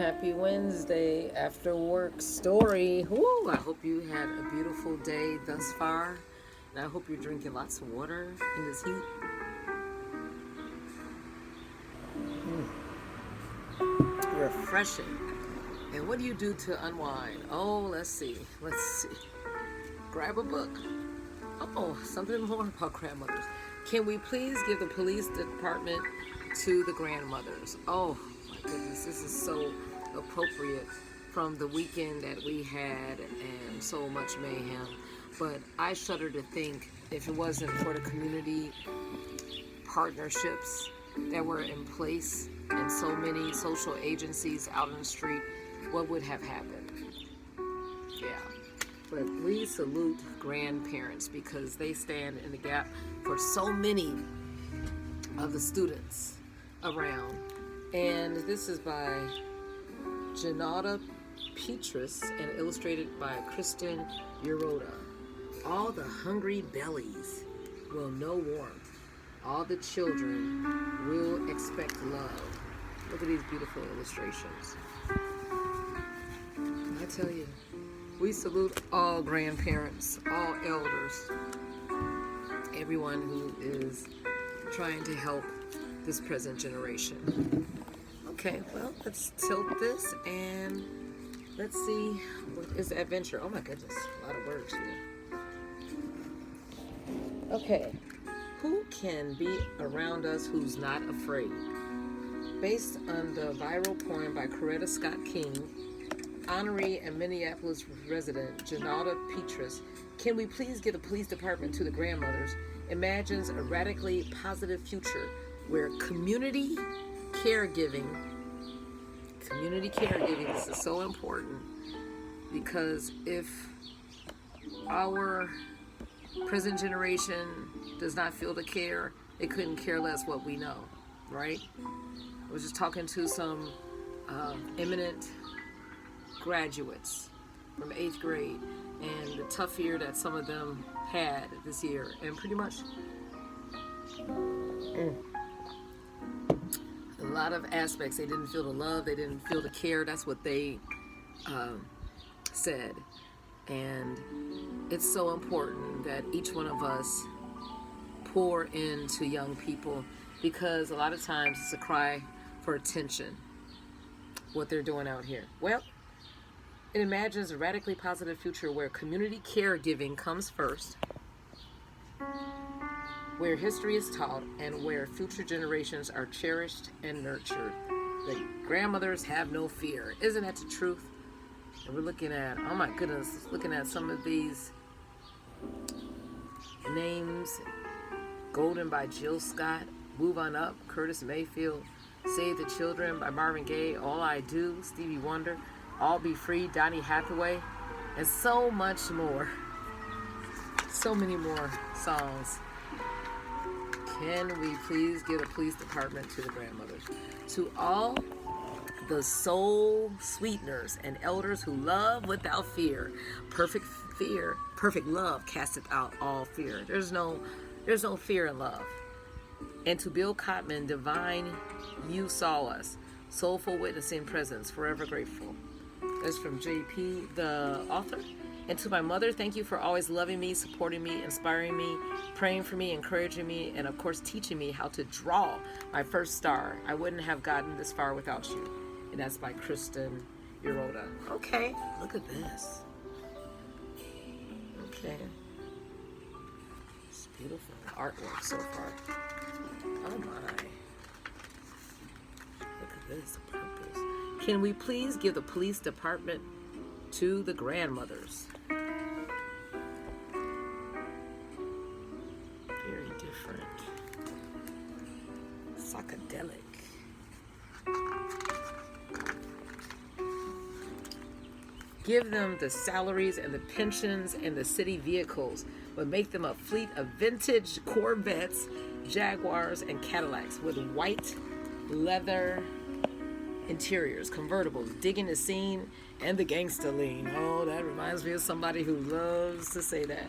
Happy Wednesday after work story. Woo, I hope you had a beautiful day thus far. And I hope you're drinking lots of water in this heat. Refreshing. And what do you do to unwind? Oh, let's see. Grab a book. Oh, something more about grandmothers. Can we please give the police department to the grandmothers? Oh, my goodness, this is so appropriate from the weekend that we had and so much mayhem. But I shudder to think if it wasn't for the community partnerships that were in place and so many social agencies out in the street, what would have happened? Yeah. But we salute grandparents because they stand in the gap for so many of the students around. And this is by Janata Petrus and illustrated by Kristen Uroda. All the hungry bellies will know warmth. All the children will expect love. Look at these beautiful illustrations. I tell you, we salute all grandparents, all elders, everyone who is trying to help this present generation. Okay, well, let's tilt this and let's see what is adventure. Oh my goodness, a lot of words here. Okay, who can be around us who's not afraid? Based on the viral poem by Coretta Scott King, honoree and Minneapolis resident Janata Petrus, Can We Please Give the Police Department to the Grandmothers, imagines a radically positive future where community caregiving, this is so important, because if our present generation does not feel the care, they couldn't care less what we know, right? I was just talking to some eminent graduates from 8th grade and the tough year that some of them had this year, and pretty much a lot of aspects, they didn't feel the love, they didn't feel the care. That's what they said. And it's so important that each one of us pour into young people, because a lot of times it's a cry for attention, what they're doing out here. Well, it imagines a radically positive future where community caregiving comes first, where history is taught, and where future generations are cherished and nurtured. The grandmothers have no fear. Isn't that the truth? And we're looking at, oh my goodness, looking at some of these names. Golden by Jill Scott, Move On Up, Curtis Mayfield, Save the Children by Marvin Gaye, All I Do, Stevie Wonder, All Be Free, Donny Hathaway, and so much more. So many more songs. Can we please give the police department to the grandmothers? To all the soul sweeteners and elders who love without fear. Perfect love casteth out all fear. There's no fear in love. And to Bill Cotman, divine, you saw us. Soulful witnessing presence, forever grateful. That's from JP, the author. And to my mother, thank you for always loving me, supporting me, inspiring me, praying for me, encouraging me, and of course teaching me how to draw my first star. I wouldn't have gotten this far without you. And that's by Kristen Uroda. Okay, look at this. Okay. It's beautiful artwork so far. Oh my. Look at this, the purpose. Can we please give the police department to the grandmothers? Very different. Psychedelic. Give them the salaries and the pensions and the city vehicles, but make them a fleet of vintage Corvettes, Jaguars, and Cadillacs with white leather interiors, convertibles, digging the scene, and the gangsta lean. Oh, that reminds me of somebody who loves to say that.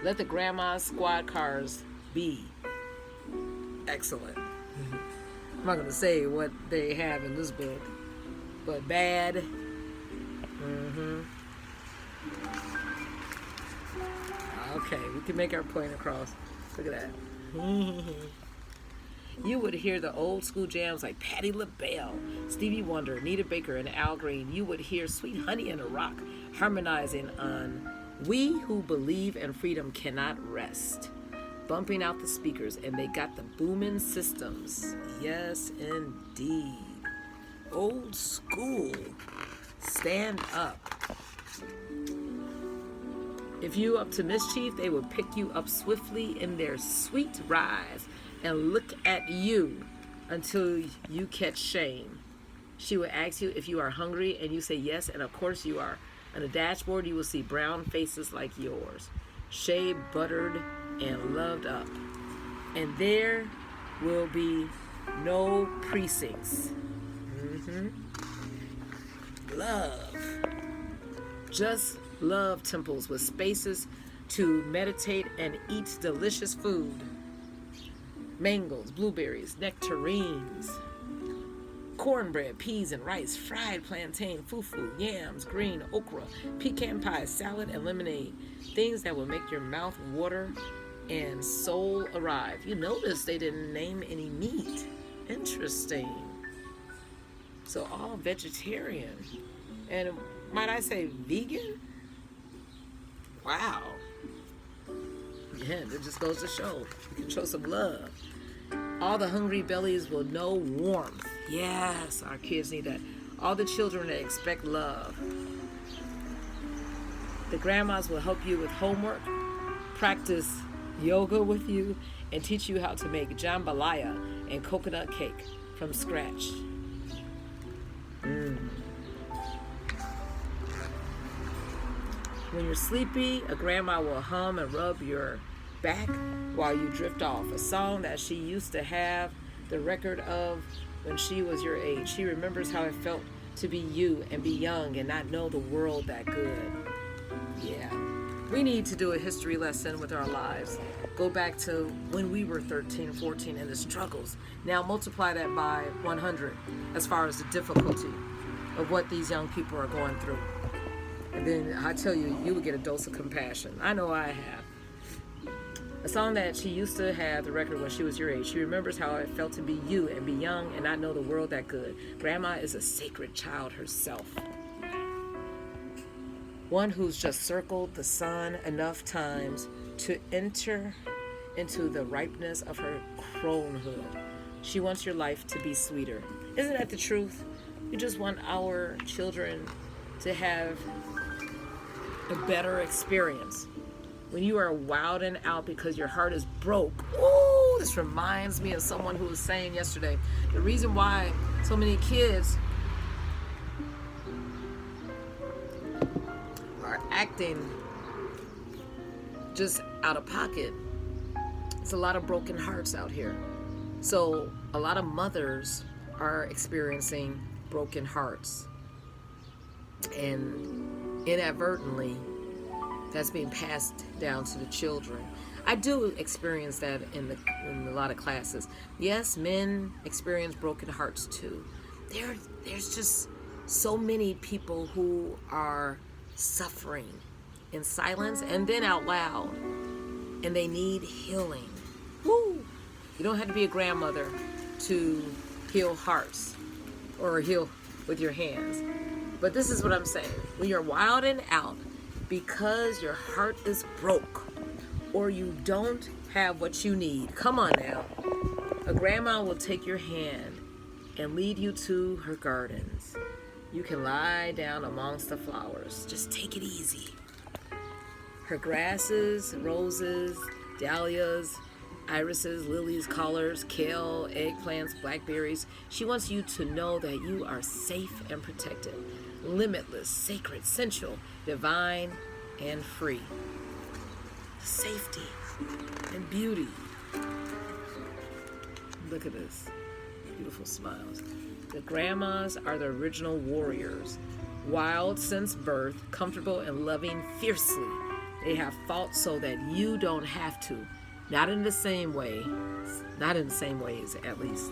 Let the grandma squad cars be excellent. I'm not going to say what they have in this book. but bad. Okay, we can make our point across. Look at that. You would hear the old school jams like Patti LaBelle, Stevie Wonder, Anita Baker, and Al Green. You would hear Sweet Honey in the Rock harmonizing on We Who Believe in Freedom Cannot Rest, bumping out the speakers, and they got the booming systems. Yes, indeed. Old school. Stand up. If you up to mischief, they will pick you up swiftly in their sweet rise and look at you until you catch shame. She will ask you if you are hungry, and you say yes, and of course you are. On the dashboard, you will see brown faces like yours, shaved, buttered, and loved up. And there will be no precincts. Love. Just love temples with spaces to meditate and eat delicious food. Mangoes, blueberries, nectarines, cornbread, peas and rice, fried plantain, fufu, yams, green, okra, pecan pie, salad, and lemonade. Things that will make your mouth water and soul arrive. You notice they didn't name any meat. Interesting. So all vegetarian. And might I say vegan? Wow. Yeah, that just goes to show. You can show some love. All the hungry bellies will know warmth. Yes, our kids need that. All the children that expect love. The grandmas will help you with homework, practice yoga with you, and teach you how to make jambalaya and coconut cake from scratch. When you're sleepy, a grandma will hum and rub your back while you drift off. A song that she used to have the record of when she was your age. She remembers how it felt to be you and be young and not know the world that good. Yeah. We need to do a history lesson with our lives. Go back to when we were 13, 14 and the struggles. Now multiply that by 100 as far as the difficulty of what these young people are going through. And then I tell you, you would get a dose of compassion. I know I have. A song that she used to have the record when she was your age. She remembers how it felt to be you and be young and not know the world that good. Grandma is a sacred child herself. One who's just circled the sun enough times to enter into the ripeness of her cronehood. She wants your life to be sweeter. Isn't that the truth? We just want our children to have a better experience. When you are wilding out because your heart is broke. Ooh, this reminds me of someone who was saying yesterday, the reason why so many kids are acting just out of pocket. It's a lot of broken hearts out here. So a lot of mothers are experiencing broken hearts. And inadvertently, that's being passed down to the children. I do experience that in a lot of classes. Yes, men experience broken hearts too. There's just so many people who are suffering in silence and then out loud, and they need healing. Woo! You don't have to be a grandmother to heal hearts or heal with your hands. But this is what I'm saying. When you're wild and out because your heart is broke or you don't have what you need, come on now. A grandma will take your hand and lead you to her gardens. You can lie down amongst the flowers. Just take it easy. Her grasses, roses, dahlias, irises, lilies, collards, kale, eggplants, blackberries. She wants you to know that you are safe and protected. Limitless, sacred, sensual, divine, and free. Safety and beauty. Look at this. Beautiful smiles. The grandmas are the original warriors. Wild since birth, comfortable and loving fiercely. They have fought so that you don't have to. Not in the same way. Not in the same ways, at least.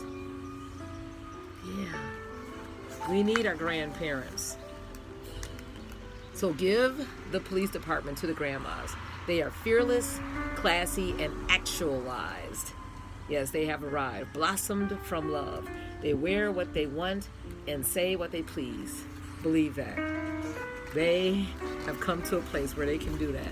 Yeah. We need our grandparents. So give the police department to the grandmas. They are fearless, classy, and actualized. Yes, they have arrived, blossomed from love. They wear what they want and say what they please. Believe that. They have come to a place where they can do that.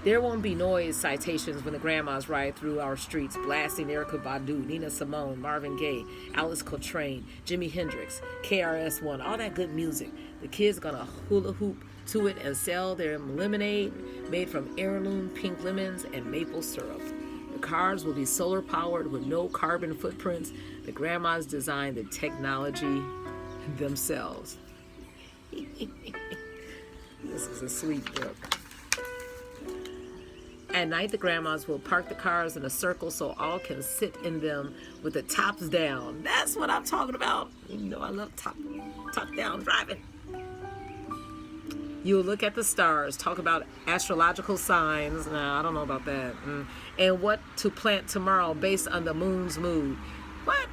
There won't be noise citations when the grandmas ride through our streets, blasting Erykah Badu, Nina Simone, Marvin Gaye, Alice Coltrane, Jimi Hendrix, KRS-One, all that good music. The kids gonna hula hoop to it and sell their lemonade made from heirloom pink lemons and maple syrup. The cars will be solar powered with no carbon footprints. The grandmas designed the technology themselves. This is a sweet book. At night, the grandmas will park the cars in a circle so all can sit in them with the tops down. That's what I'm talking about. You know I love top down driving. You'll look at the stars, talk about astrological signs. Nah, I don't know about that. And what to plant tomorrow based on the moon's mood. What?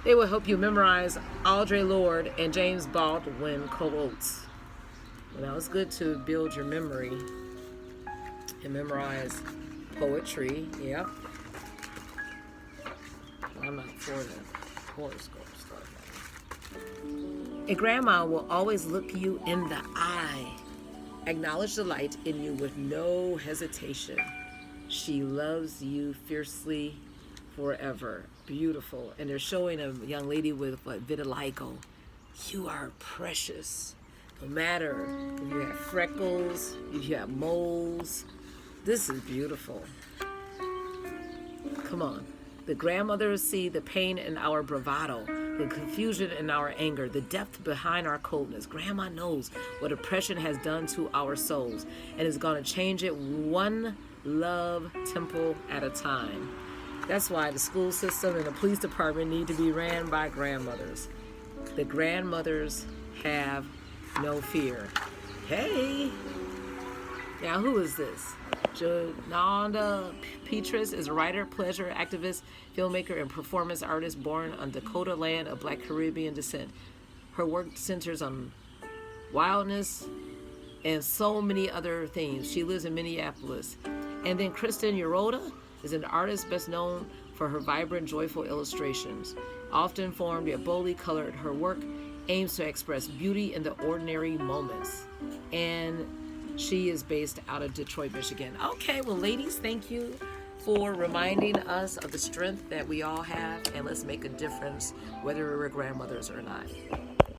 They will help you memorize Audre Lorde and James Baldwin quotes. Well, it's good to build your memory and memorize poetry. Yep. I'm not for that horoscope stuff. A grandma will always look you in the eye, acknowledge the light in you with no hesitation. She loves you fiercely forever. Beautiful. And they're showing a young lady with vitiligo. You are precious. No matter if you have freckles, if you have moles. This is beautiful. Come on. The grandmothers see the pain in our bravado, the confusion in our anger, the depth behind our coldness. Grandma knows what oppression has done to our souls and is going to change it one love temple at a time. That's why the school system and the police department need to be ran by grandmothers. The grandmothers have no fear. Hey! Now, who is this? Jananda Petrus is a writer, pleasure activist, filmmaker, and performance artist born on Dakota land of Black Caribbean descent. Her work centers on wildness and so many other things. She lives in Minneapolis. And then Kristen Yoroda is an artist best known for her vibrant, joyful illustrations. Often formed yet boldly colored, her work aims to express beauty in the ordinary moments. And she is based out of Detroit, Michigan. Okay, well, ladies, thank you for reminding us of the strength that we all have, and let's make a difference whether we're grandmothers or not.